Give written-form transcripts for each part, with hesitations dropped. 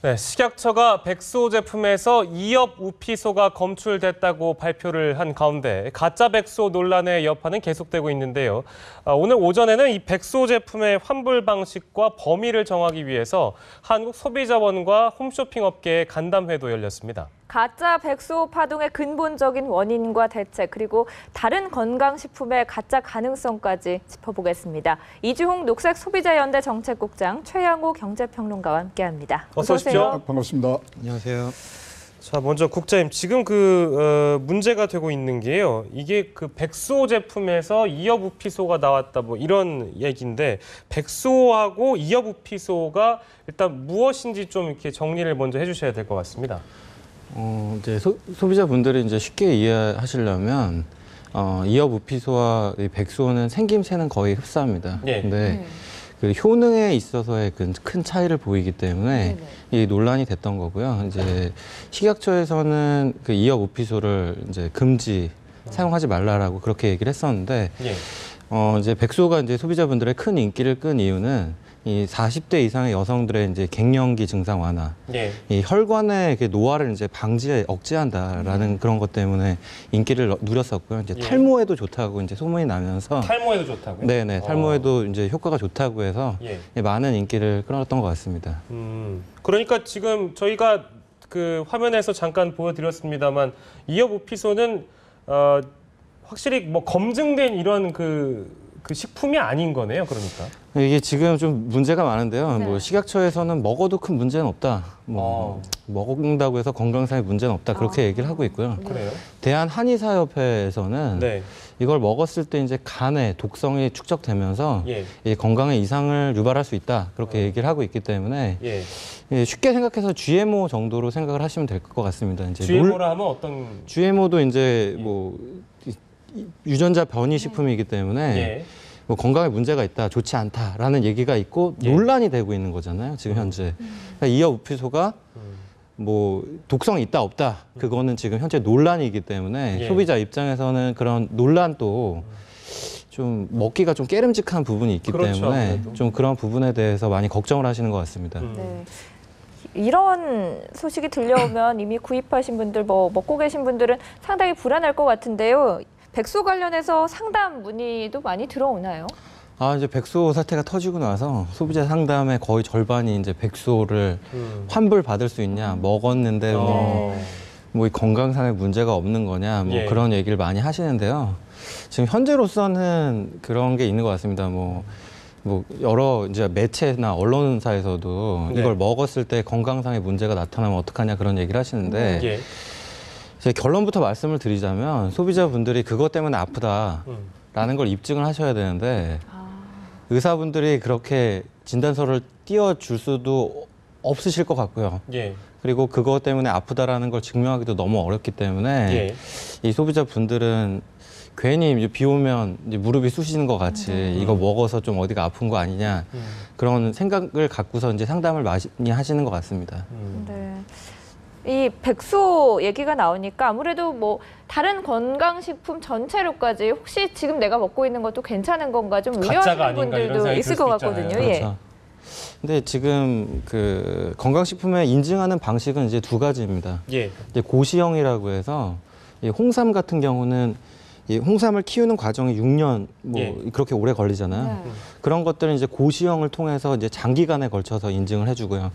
네, 식약처가 백소 제품에서 2업 우피소가 검출됐다고 발표를 한 가운데 가짜 백소 논란의 여파는 계속되고 있는데요. 오늘 오전에는 이 백소 제품의 환불 방식과 범위를 정하기 위해서 한국소비자원과 홈쇼핑 업계의 간담회도 열렸습니다. 가짜 백소 파동의 근본적인 원인과 대책, 그리고 다른 건강식품의 가짜 가능성까지 짚어보겠습니다. 이주홍 녹색소비자연대 정책국장, 최양호 경제평론가와 함께합니다. 어서 오십시오. 반갑습니다. 안녕하세요. 자, 먼저 국장님, 지금 문제가 되고 있는 게요. 이게 백소 제품에서 2업 우피소가 나왔다, 뭐 이런 얘기인데, 백소하고 2업 우피소가 일단 무엇인지 좀 이렇게 정리를 먼저 해주셔야 될 것 같습니다. 이제 소비자분들이 이제 쉽게 이해하시려면 2업 우피소와 이 백소는 생김새는 거의 흡사합니다. 예. 근데 그 효능에 있어서의 큰 차이를 보이기 때문에 이 논란이 됐던 거고요. 이제 식약처에서는 그 2업 우피소를 이제 금지 사용하지 말라라고 그렇게 얘기를 했었는데 예. 이제 백소가 이제 소비자분들의 큰 인기를 끈 이유는 이 40대 이상의 여성들의 이제 갱년기 증상 완화, 예. 이 혈관의 노화를 이제 억제한다라는 그런 것 때문에 인기를 누렸었고요. 이제 예. 탈모에도 좋다고 이제 소문이 나면서 탈모에도 좋다고요? 네네, 탈모에도 이제 효과가 좋다고 해서 예. 많은 인기를 끌었던 것 같습니다. 그러니까 지금 저희가 화면에서 잠깐 보여드렸습니다만 2업 우피소는 확실히 뭐 검증된 이런 그 식품이 아닌 거네요, 그러니까. 이게 지금 좀 문제가 많은데요. 네. 뭐 식약처에서는 먹어도 큰 문제는 없다. 먹는다고 해서 건강상의 문제는 없다. 그렇게 얘기를 하고 있고요. 그래요? 대한한의사협회에서는 네. 이걸 먹었을 때 이제 간에 독성이 축적되면서 예. 이 건강에 이상을 유발할 수 있다. 그렇게 얘기를 하고 있기 때문에 예. 쉽게 생각해서 GMO 정도로 생각을 하시면 될 것 같습니다. 이제 GMO라 하면 어떤? GMO도 이제 뭐 유전자 변이 식품이기 때문에 예. 뭐 건강에 문제가 있다, 좋지 않다라는 얘기가 있고 예. 논란이 되고 있는 거잖아요. 지금 현재. 그러니까 2업 우피소가 뭐 독성이 있다 없다 그거는 지금 현재 논란이기 때문에 예. 소비자 입장에서는 그런 논란도 좀 먹기가 좀 깨름직한 부분이 있기 그렇죠, 때문에 아무래도. 좀 그런 부분에 대해서 많이 걱정을 하시는 것 같습니다. 네. 이런 소식이 들려오면 이미 구입하신 분들, 뭐 먹고 계신 분들은 상당히 불안할 것 같은데요. 백소 관련해서 상담 문의도 많이 들어오나요? 이제 백소 사태가 터지고 나서 소비자 상담의 거의 절반이 이제 백소를 환불 받을 수 있냐, 먹었는데 뭐 이 건강상의 문제가 없는 거냐, 뭐 예. 그런 얘기를 많이 하시는데요. 지금 현재로서는 그런 게 있는 것 같습니다. 뭐 여러 이제 매체나 언론사에서도 네. 이걸 먹었을 때 건강상의 문제가 나타나면 어떡하냐 그런 얘기를 하시는데 예. 제 결론부터 말씀을 드리자면 소비자분들이 그것 때문에 아프다라는 걸 입증을 하셔야 되는데 의사분들이 그렇게 진단서를 띄워줄 수도 없으실 것 같고요. 예. 그리고 그것 때문에 아프다라는 걸 증명하기도 너무 어렵기 때문에 예. 이 소비자분들은 괜히 이제 비 오면 이제 무릎이 쑤시는 것 같이 이거 먹어서 좀 어디가 아픈 거 아니냐 그런 생각을 갖고서 이제 상담을 많이 하시는 것 같습니다. 네. 이 백소 얘기가 나오니까 아무래도 뭐 다른 건강식품 전체로까지 혹시 지금 내가 먹고 있는 것도 괜찮은 건가 좀 가짜가 우려하시는 아닌가 이런 분들도 생각이 있을 들 것 수도 있잖아요. 같거든요. 예. 그렇죠. 근데 지금 그 건강식품에 인증하는 방식은 이제 두 가지입니다. 예. 이제 고시형이라고 해서 이 홍삼 같은 경우는 이 홍삼을 키우는 과정이 6년 뭐 예. 그렇게 오래 걸리잖아요. 네. 그런 것들은 이제 고시형을 통해서 이제 장기간에 걸쳐서 인증을 해주고요.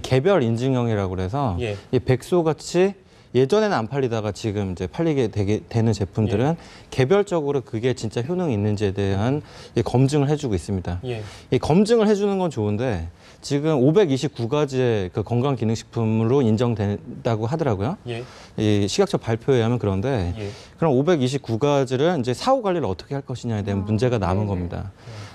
개별 인증형이라고 그래서 예. 이 백소 같이 예전에는 안 팔리다가 지금 이제 팔리게 되는 제품들은 예. 개별적으로 그게 진짜 효능이 있는지에 대한 검증을 해주고 있습니다. 예. 이 검증을 해주는 건 좋은데 지금 529가지의 그 건강기능식품으로 인정된다고 하더라고요. 예. 이 식약처 발표에 의하면 그런데 예. 그럼 529가지를 이제 사후 관리를 어떻게 할 것이냐에 대한 문제가 남은 겁니다.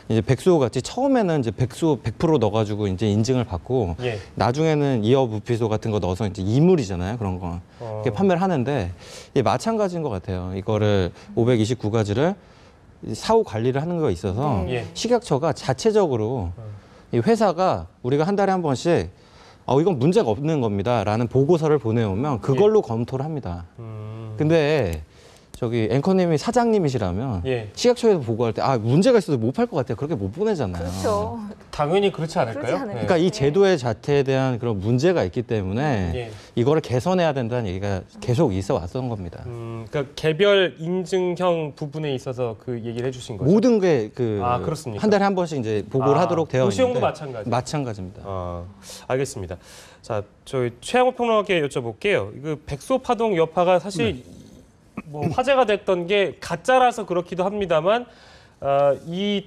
이제 백소 같이 처음에는 이제 백소 100% 넣어가지고 이제 인증을 받고 예. 나중에는 2업 우피소 같은 거 넣어서 이제 이물이잖아요. 그런 거. 이렇게 판매를 하는데 이게 마찬가지인 것 같아요. 이거를 529가지를 사후 관리를 하는 거가 있어서 예. 식약처가 자체적으로 이 회사가 우리가 한 달에 한 번씩 이건 문제가 없는 겁니다라는 보고서를 보내오면 그걸로 검토를 합니다. 근데 저기 앵커님이 사장님이시라면 예. 시각처에서 보고할 때 문제가 있어서 못 팔 것 같아요. 그렇게 못 보내잖아요. 그렇죠. 당연히 그렇지 않을까요? 그렇지 않을까요? 그러니까 이 네. 제도의 자체에 대한 그런 문제가 있기 때문에 예. 이거를 개선해야 된다는 얘기가 계속 있어 왔던 겁니다. 그러니까 개별 인증형 부분에 있어서 그 얘기를 해주신 거죠. 모든 게 그렇습니까? 한 달에 한 번씩 이제 보고를 하도록 되어 있는데 도시형도 마찬가지. 마찬가지입니다. 알겠습니다. 자, 저희 최양호 평론가께 여쭤볼게요. 이거 백소 파동 여파가 사실 뭐 화제가 됐던 게 가짜라서 그렇기도 합니다만 이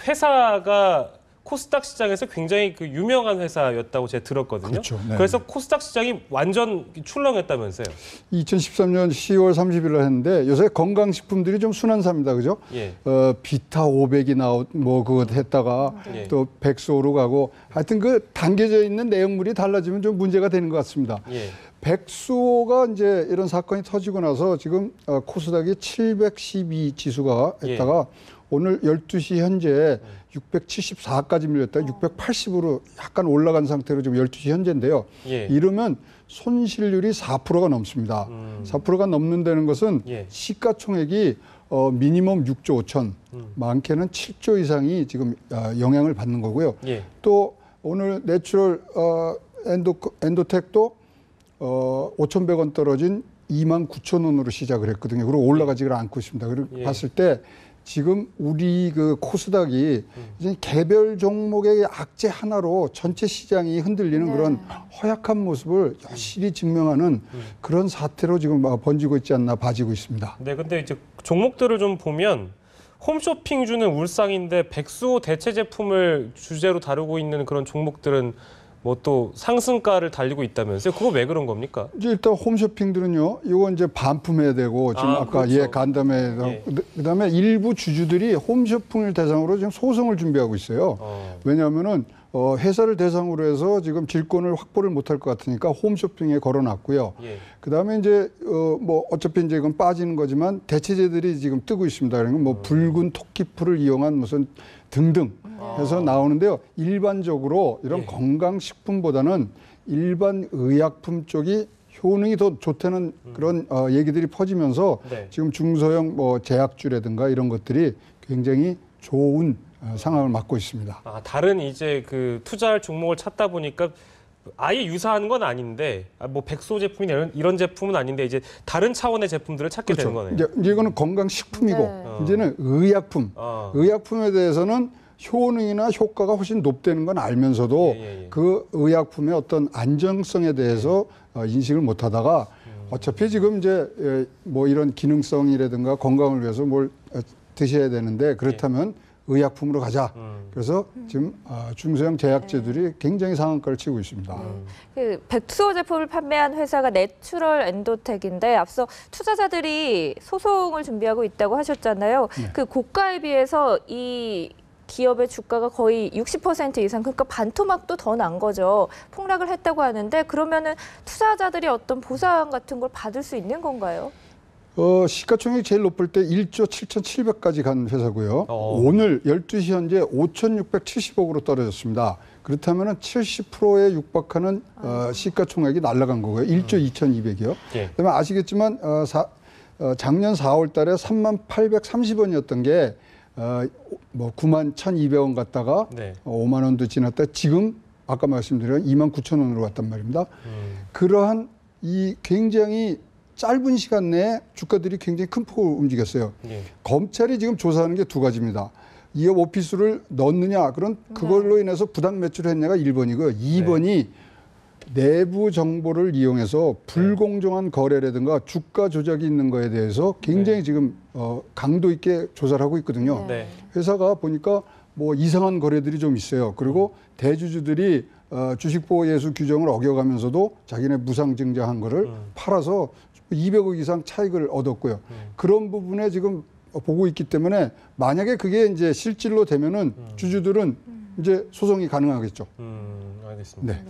회사가 코스닥 시장에서 굉장히 그 유명한 회사였다고 제가 들었거든요. 그렇죠. 네. 그래서 코스닥 시장이 완전 출렁했다면서요. 2013년 10월 30일 날 했는데 요새 건강식품들이 좀 순환사입니다. 그죠? 예. 비타 500이 뭐 그거 했다가 예. 또 백소로 가고 하여튼 그 담겨져 있는 내용물이 달라지면 좀 문제가 되는 것 같습니다. 예. 백소가 이제 이런 사건이 터지고 나서 지금 코스닥이 712 지수가 했다가 오늘 12시 현재 674까지 밀렸다 680으로 약간 올라간 상태로 지금 12시 현재인데요. 예. 이러면 손실률이 4%가 넘습니다. 4%가 넘는다는 것은 예. 시가총액이 미니멈 6조 5천, 많게는 7조 이상이 지금 영향을 받는 거고요. 예. 또 오늘 내추럴 엔도텍도 5,100원 떨어진 29,000원으로 시작을 했거든요. 그리고 올라가지를 않고 있습니다. 그리고 예. 봤을 때 지금 우리 그 코스닥이 이제 개별 종목의 악재 하나로 전체 시장이 흔들리는 그런 허약한 모습을 여실히 증명하는 그런 사태로 지금 번지고 있지 않나 봐지고 있습니다. 네, 근데 이제 종목들을 좀 보면 홈쇼핑주는 울상인데 백수 대체 제품을 주제로 다루고 있는 그런 종목들은 뭐 또 상승가를 달리고 있다면서요? 그거 왜 그런 겁니까? 이제 일단 홈쇼핑들은요, 이거 이제 반품해야 되고 지금 아까 그렇죠. 간담회에서 예. 그다음에 일부 주주들이 홈쇼핑을 대상으로 지금 소송을 준비하고 있어요. 왜냐하면은 회사를 대상으로 해서 지금 질권을 확보를 못할 것 같으니까 홈쇼핑에 걸어놨고요. 예. 그다음에 이제 뭐 어차피 이제 이건 빠지는 거지만 대체제들이 지금 뜨고 있습니다. 그러니까 뭐 붉은 토끼풀을 이용한 무슨 등등 해서 나오는데요. 일반적으로 이런 예. 건강식품보다는 일반 의약품 쪽이 효능이 더 좋다는 그런 얘기들이 퍼지면서 네. 지금 중소형 뭐 제약주라든가 이런 것들이 굉장히 좋은 상황을 맞고 있습니다. 다른 이제 그 투자할 종목을 찾다 보니까 아예 유사한 건 아닌데 뭐 백소 제품이나 이런 제품은 아닌데 이제 다른 차원의 제품들을 찾게 되는 거네요. 이제 이거는 건강식품이고 네. 이제는 의약품. 아. 의약품에 대해서는 효능이나 효과가 훨씬 높다는 건 알면서도 예. 그 의약품의 어떤 안정성에 대해서 인식을 못하다가 어차피 지금 이제 뭐 이런 기능성이라든가 건강을 위해서 뭘 드셔야 되는데 그렇다면 의약품으로 가자. 그래서 지금 중소형 제약제들이 굉장히 상한가를 치고 있습니다. 그 백수호 제품을 판매한 회사가 내추럴 엔도텍인데 앞서 투자자들이 소송을 준비하고 있다고 하셨잖아요. 그 고가에 비해서 이 기업의 주가가 거의 60% 이상, 그러니까 반토막도 더 난 거죠. 폭락을 했다고 하는데 그러면은 투자자들이 어떤 보상 같은 걸 받을 수 있는 건가요? 시가총액이 제일 높을 때 1조 7,700까지 간 회사고요. 오늘 12시 현재 5,670억으로 떨어졌습니다. 그렇다면 70%에 육박하는 시가총액이 날아간 거고요. 1조 2,200이요. 예. 그다음에 아시겠지만 작년 4월 달에 3830원이었던 게 뭐 91,200원 갔다가 네. 5만 원도 지났다. 지금 아까 말씀드린 29,000원으로 갔단 말입니다. 그러한 이 굉장히 짧은 시간 내에 주가들이 굉장히 큰 폭으로 움직였어요. 예. 검찰이 지금 조사하는 게 두 가지입니다. 이업 오피스를 넣느냐, 그런 그걸로 인해서 부당 매출을 했냐가 1번이고요. 2번이 내부 정보를 이용해서 불공정한 거래라든가 주가 조작이 있는 거에 대해서 굉장히 지금 강도 있게 조사를 하고 있거든요. 네. 회사가 보니까 뭐 이상한 거래들이 좀 있어요. 그리고 대주주들이 주식보호예수 규정을 어겨가면서도 자기네 무상증자한 거를 팔아서 200억 이상 차익을 얻었고요. 그런 부분에 지금 보고 있기 때문에 만약에 그게 이제 실질로 되면은 주주들은 이제 소송이 가능하겠죠. 알겠습니다. 네.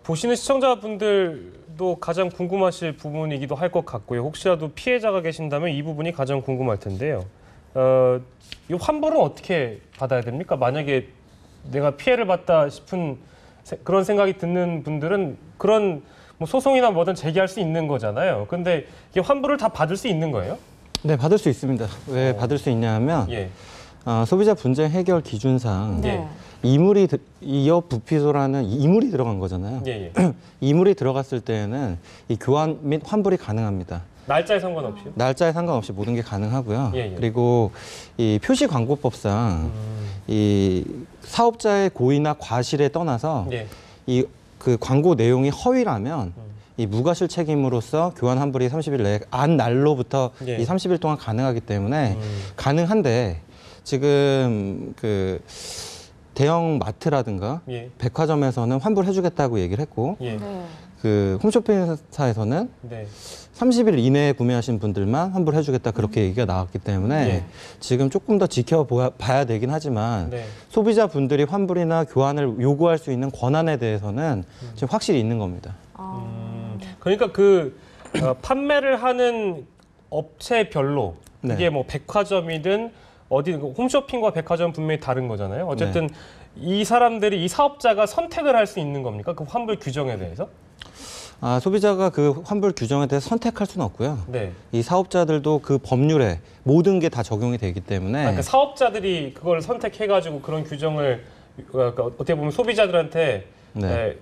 보시는 시청자분들도 가장 궁금하실 부분이기도 할 것 같고요. 혹시라도 피해자가 계신다면 이 부분이 가장 궁금할 텐데요. 이 환불은 어떻게 받아야 됩니까? 만약에 내가 피해를 봤다 싶은 그런 생각이 드는 분들은 그런 뭐 소송이나 뭐든 제기할 수 있는 거잖아요. 근데 이게 환불을 다 받을 수 있는 거예요? 네, 받을 수 있습니다. 왜 받을 수 있냐 하면 예. 소비자 분쟁 해결 기준상 네. 이업 부피소라는 이물이 들어간 거잖아요. 예, 예. 이물이 들어갔을 때에는 이 교환 및 환불이 가능합니다. 날짜에 상관없이요? 날짜에 상관없이 모든 게 가능하고요. 예, 예. 그리고 이 표시광고법상 이 사업자의 고의나 과실에 떠나서 예. 이 그 광고 내용이 허위라면 이 무과실 책임으로서 교환 환불이 30일 내에 안 날로부터 예. 이 30일 동안 가능하기 때문에 가능한데 지금 그 대형 마트라든가 예. 백화점에서는 환불해주겠다고 얘기를 했고 예. 네. 그 홈쇼핑사에서는 네. 30일 이내에 구매하신 분들만 환불해주겠다 그렇게 얘기가 나왔기 때문에 예. 지금 조금 더 지켜봐야 되긴 하지만 네. 소비자분들이 환불이나 교환을 요구할 수 있는 권한에 대해서는 지금 확실히 있는 겁니다. 그러니까 판매를 하는 업체별로 네. 이게 뭐 백화점이든 어디 홈쇼핑과 백화점 분명히 다른 거잖아요. 어쨌든 이 사람들이 이 사업자가 선택을 할 수 있는 겁니까? 그 환불 규정에 대해서? 소비자가 그 환불 규정에 대해서 선택할 수는 없고요. 네. 이 사업자들도 그 법률에 모든 게 다 적용이 되기 때문에 그러니까 사업자들이 그걸 선택해가지고 그런 규정을 그러니까 어떻게 보면 소비자들한테 네.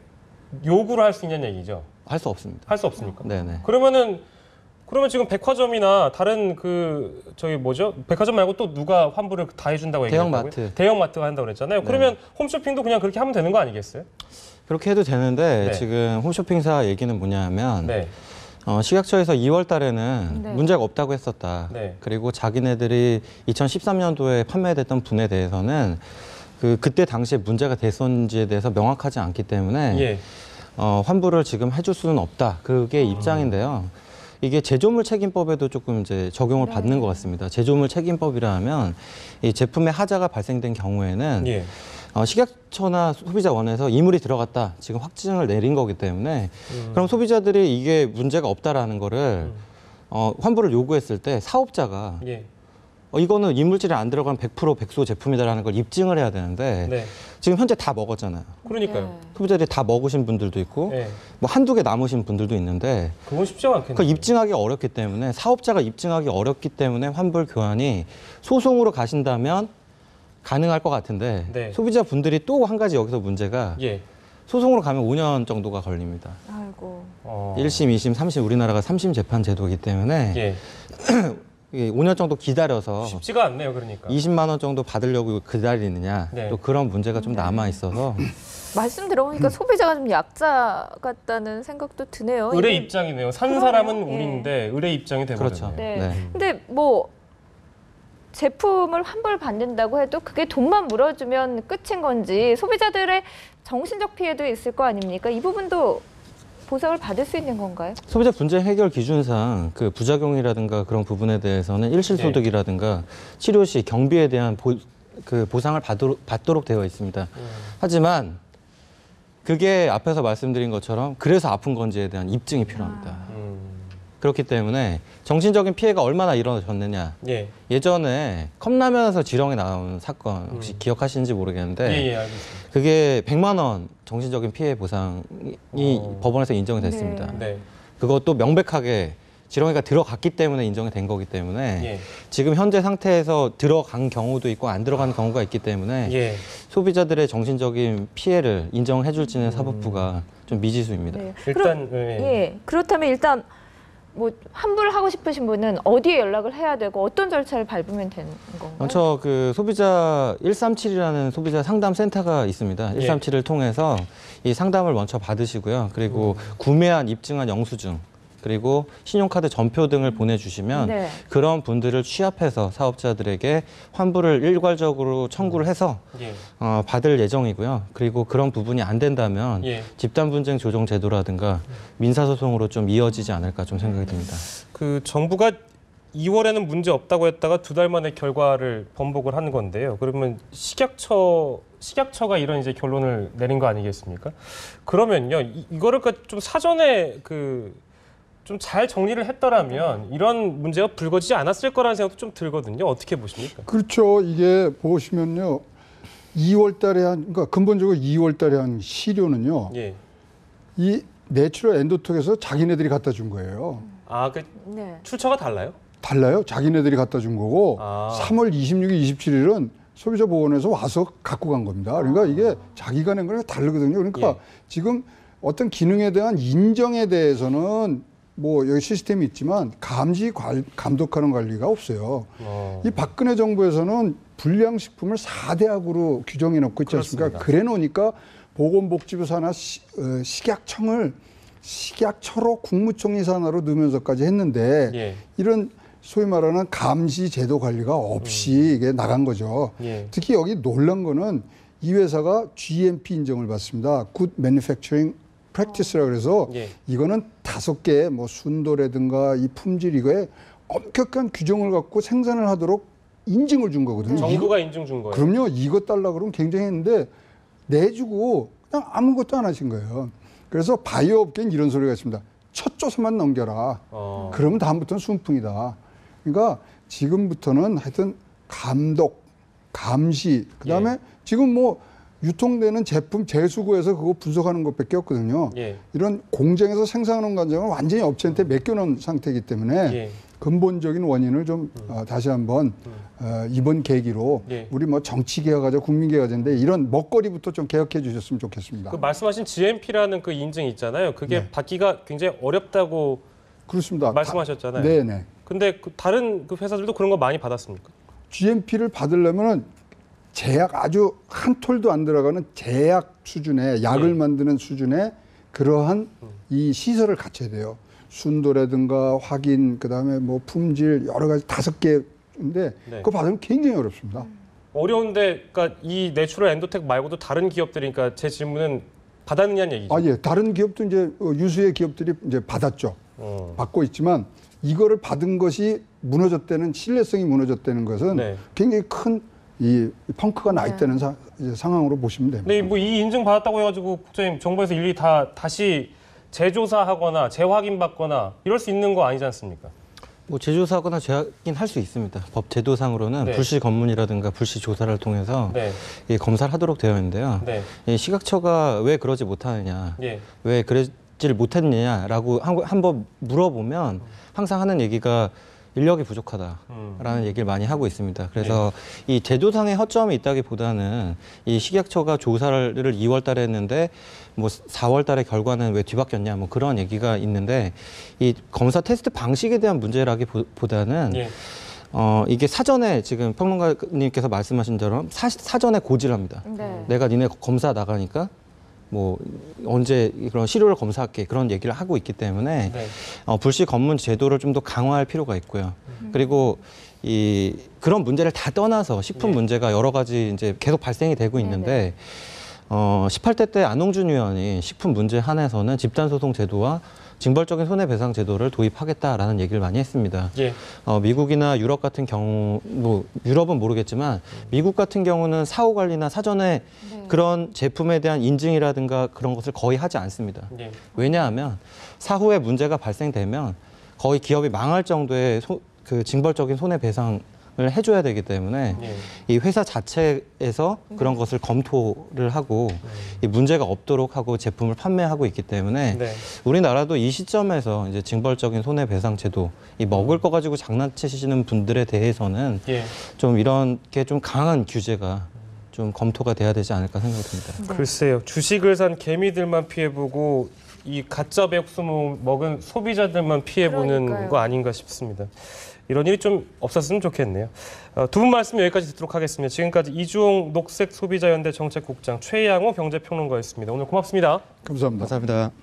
요구를 할 수 있는 얘기죠. 할 수 없습니다. 할 수 없습니까? 네네. 그러면 지금 백화점이나 다른 백화점 말고 또 누가 환불을 다 해준다고 얘기했다고요? 대형마트. 대형마트가 한다고 그랬잖아요. 그러면 홈쇼핑도 그냥 그렇게 하면 되는 거 아니겠어요? 그렇게 해도 되는데 네. 지금 홈쇼핑사 얘기는 뭐냐면 네. 식약처에서 2월 달에는 네. 문제가 없다고 했었다. 네. 그리고 자기네들이 2013년도에 판매됐던 분에 대해서는 그때 당시에 문제가 됐었는지에 대해서 명확하지 않기 때문에 예. 환불을 지금 해줄 수는 없다. 그게 입장인데요. 이게 제조물 책임법에도 조금 이제 적용을 받는 것 같습니다. 제조물 책임법이라 하면 이 제품의 하자가 발생된 경우에는 예. 식약처나 소비자원에서 이물이 들어갔다. 지금 확증을 내린 거기 때문에 그럼 소비자들이 이게 문제가 없다라는 거를 환불을 요구했을 때 사업자가 예. 이거는 이물질이 안 들어간 100% 백소 제품이다라는 걸 입증을 해야 되는데 네. 지금 현재 다 먹었잖아요. 그러니까요. 네. 소비자들이 다 먹으신 분들도 있고 예. 뭐 한두 개 남으신 분들도 있는데 그건 쉽지가 않겠네요. 그 입증하기 어렵기 때문에 사업자가 입증하기 어렵기 때문에 환불 교환이 소송으로 가신다면 가능할 것 같은데 네. 소비자분들이 또 한 가지 여기서 문제가 예. 소송으로 가면 5년 정도가 걸립니다. 아이고. 1심, 2심, 3심 우리나라가 3심 재판 제도이기 때문에 예. 이게 5년 정도 기다려서 쉽지가 않네요. 그러니까. 20만 원 정도 받으려고 기다리느냐 네. 또 그런 문제가 좀 남아 있어서 말씀 들어보니까 소비자가 좀 약자 같다는 생각도 드네요. 의뢰 이게- 입장이네요. 산 그러네요. 사람은 예. 우리인데 의뢰 입장이 되버렸네요. 그렇죠. 네. 네. 근데 뭐 제품을 환불 받는다고 해도 그게 돈만 물어주면 끝인 건지 소비자들의 정신적 피해도 있을 거 아닙니까? 이 부분도 보상을 받을 수 있는 건가요? 소비자 분쟁 해결 기준상 그 부작용이라든가 그런 부분에 대해서는 일실소득이라든가 치료 시 경비에 대한 보상을 받도록 되어 있습니다. 하지만 그게 앞에서 말씀드린 것처럼 그래서 아픈 건지에 대한 입증이 필요합니다. 그렇기 때문에 정신적인 피해가 얼마나 일어나셨느냐. 예. 예전에 컵라면에서 지렁이 나온 사건 혹시 기억하시는지 모르겠는데 예, 알겠습니다. 그게 100만 원 정신적인 피해 보상이 법원에서 인정이 됐습니다. 네. 그것도 명백하게 지렁이가 들어갔기 때문에 인정이 된 거기 때문에 예. 지금 현재 상태에서 들어간 경우도 있고 안 들어간 경우가 있기 때문에 예. 소비자들의 정신적인 피해를 인정해 줄지는 사법부가 좀 미지수입니다. 네. 일단 예. 그렇다면 일단 뭐 환불하고 싶으신 분은 어디에 연락을 해야 되고 어떤 절차를 밟으면 되는 건가요? 먼저 그 소비자 137이라는 소비자 상담 센터가 있습니다. 137을 통해서 이 상담을 먼저 받으시고요. 그리고 구매한 입증한 영수증 그리고 신용카드 전표 등을 보내주시면 네. 그런 분들을 취합해서 사업자들에게 환불을 일괄적으로 청구를 해서 예. 받을 예정이고요. 그리고 그런 부분이 안 된다면 예. 집단분쟁 조정 제도라든가 민사소송으로 좀 이어지지 않을까 좀 생각이 듭니다. 그 정부가 2월에는 문제 없다고 했다가 2달 만에 결과를 번복을 한 건데요. 그러면 식약처가 이런 이제 결론을 내린 거 아니겠습니까? 그러면요, 이거를 좀 사전에 좀 잘 정리를 했더라면 이런 문제가 불거지지 않았을 거라는 생각도 좀 들거든요. 어떻게 보십니까? 그렇죠. 이게 보시면요. 2월 달에 그러니까 근본적으로 2월 달에 한 시료는요. 예. 이 내추럴 엔도톡에서 자기네들이 갖다 준 거예요. 아, 그 네. 출처가 달라요? 달라요. 자기네들이 갖다 준 거고 아. 3월 26일, 27일은 소비자보건에서 와서 갖고 간 겁니다. 그러니까 이게 자기가 낸 거랑 다르거든요. 그러니까 예. 지금 어떤 기능에 대한 인정에 대해서는 뭐 여기 시스템이 있지만 감독하는 관리가 없어요. 이 박근혜 정부에서는 불량식품을 4대학으로 규정해 놓고 있지 않습니까? 그렇습니다. 그래 놓으니까 보건복지부 산하 식약청을 식약처로 국무총리 산하로 넣으면서까지 했는데 예. 이런 소위 말하는 감시 제도 관리가 없이 이게 나간 거죠. 예. 특히 여기 놀란 거는 이 회사가 GMP 인정을 받습니다. Good Manufacturing Practice라 그래서 예. 이거는 5개 뭐 순도라든가 이 품질 이거에 엄격한 규정을 갖고 생산을 하도록 인증을 준 거거든요. 정부가 인증 준 거예요. 그럼요. 이것 달라 그러면 굉장했는데 내주고 그냥 아무것도 안 하신 거예요. 그래서 바이오 업계는 이런 소리가 있습니다. 첫 조서만 넘겨라. 그러면 다음부터는 순풍이다. 그러니까 지금부터는 하여튼 감독, 감시, 그다음에 예. 지금 뭐 유통되는 제품 재수거해서 그거 분석하는 것밖에 없거든요. 예. 이런 공장에서 생산하는 과정을 완전히 업체한테 맡겨놓은 상태이기 때문에 예. 근본적인 원인을 좀 다시 한번 이번 계기로 예. 우리 뭐 정치 개혁하자, 국민 개혁하자인데 이런 먹거리부터 좀 개혁해 주셨으면 좋겠습니다. 그 말씀하신 GMP라는 그 인증 있잖아요. 그게 네. 받기가 굉장히 어렵다고 그렇습니다. 말씀하셨잖아요. 네네. 근데 그 다른 그 회사들도 그런 거 많이 받았습니까? GMP를 받으려면은 제약 아주 한 톨도 안 들어가는 제약 수준의 약을 예. 만드는 수준의 그러한 이 시설을 갖춰야 돼요. 순도라든가 확인, 그다음에 뭐 품질 여러 가지 5개인데 네. 그거 받으면 굉장히 어렵습니다. 어려운데, 그러니까 이 내추럴 엔도텍 말고도 다른 기업들이, 그러니까 제 질문은 받았느냐는 얘기죠. 아, 예. 다른 기업도 이제 유수의 기업들이 이제 받았죠. 받고 있지만 이거를 받은 것이 무너졌다는 신뢰성이 무너졌다는 것은 네. 굉장히 큰 이 펑크가 나 있다는 이제 상황으로 보시면 됩니다. 근데 뭐 이 인증 받았다고 해가지고 국장님 정부에서 일일이 다시 재조사하거나 재확인받거나 이럴 수 있는 거 아니지 않습니까? 뭐 재조사하거나 재확인 할 수 있습니다. 법 제도상으로는 네. 불시 검문이라든가 불시 조사를 통해서 네. 이 검사를 하도록 되어 있는데요. 네. 이 시각처가 왜 그러지 못하느냐, 예. 왜 그러지를 못했느냐라고 한번 물어보면 항상 하는 얘기가 인력이 부족하다라는 얘기를 많이 하고 있습니다. 그래서 이 제도상의 허점이 있다기보다는 이 식약처가 조사를 2월 달에 했는데 뭐 4월 달에 결과는 왜 뒤바뀌었냐 뭐 그런 얘기가 있는데 이 검사 테스트 방식에 대한 문제라기보다는 예. 이게 사전에 지금 평론가님께서 말씀하신 처럼 사전에 고지를 합니다. 네. 내가 니네 검사 나가니까 뭐 언제 그런 시료를 검사할게 그런 얘기를 하고 있기 때문에 네. 불시 검문 제도를 좀 더 강화할 필요가 있고요. 그리고 이 그런 문제를 다 떠나서 식품 예. 문제가 여러 가지 이제 계속 발생이 되고 있는데 18대 때 안홍준 의원이 식품 문제 한해서는 집단소송 제도와 징벌적인 손해배상 제도를 도입하겠다라는 얘기를 많이 했습니다. 예. 미국이나 유럽 같은 경우, 뭐 유럽은 모르겠지만 미국 같은 경우는 사후 관리나 사전에 네. 그런 제품에 대한 인증이라든가 그런 것을 거의 하지 않습니다. 예. 왜냐하면 사후에 문제가 발생되면 거의 기업이 망할 정도의 그 징벌적인 손해배상을 해줘야 되기 때문에 예. 이 회사 자체에서 그런 것을 검토를 하고 이 문제가 없도록 하고 제품을 판매하고 있기 때문에 네. 우리나라도 이 시점에서 이제 징벌적인 손해배상 제도, 이 먹을 거 가지고 장난치시는 분들에 대해서는 예. 좀 이런 게 좀 강한 규제가 좀 검토가 돼야 되지 않을까 생각이 듭니다. 글쎄요. 주식을 산 개미들만 피해보고 이 가짜 백수 먹은 소비자들만 피해보는 그러니까요. 거 아닌가 싶습니다. 이런 일이 좀 없었으면 좋겠네요. 두 분 말씀 여기까지 듣도록 하겠습니다. 지금까지 이주홍 녹색소비자연대 정책국장, 최양호 경제평론가였습니다. 오늘 고맙습니다. 감사합니다. 감사합니다.